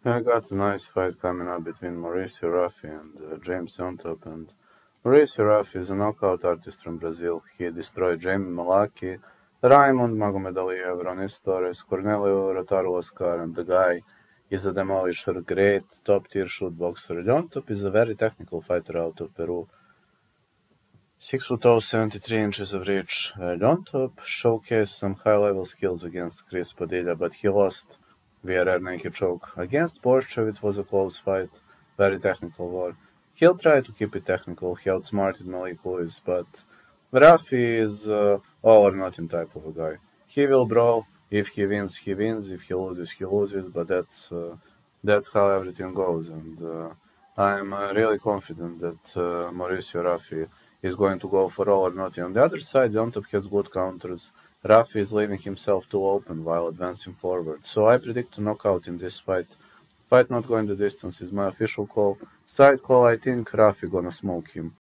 I got a nice fight coming up between Mauricio Raffi and James Yontop, and Mauricio Raffi is a knockout artist from Brazil. He destroyed Jamie Malaki, Raymond Magomedaliev, Ronis Torres, Cornelio Rotaro Oscar, and the guy is a demolisher, great top-tier shoot boxer. Yontop is a very technical fighter out of Peru. 6 foot 73 inches of reach. Yontop showcased some high-level skills against Chris Padilla, but he lost via rear naked choke. Against Borchev, it was a close fight, very technical war. He'll try to keep it technical. He outsmarted Malik Lewis, but Rafi is all or nothing type of a guy. He will brawl. If he wins, he wins. If he loses, he loses. But that's how everything goes, and I'm really confident that Mauricio Rafi is going to go for all or nothing. On the other side, Yontop has good counters. Rafi is leaving himself too open while advancing forward. So I predict a knockout in this fight. Fight not going the distance is my official call. Side call, I think Rafi gonna smoke him.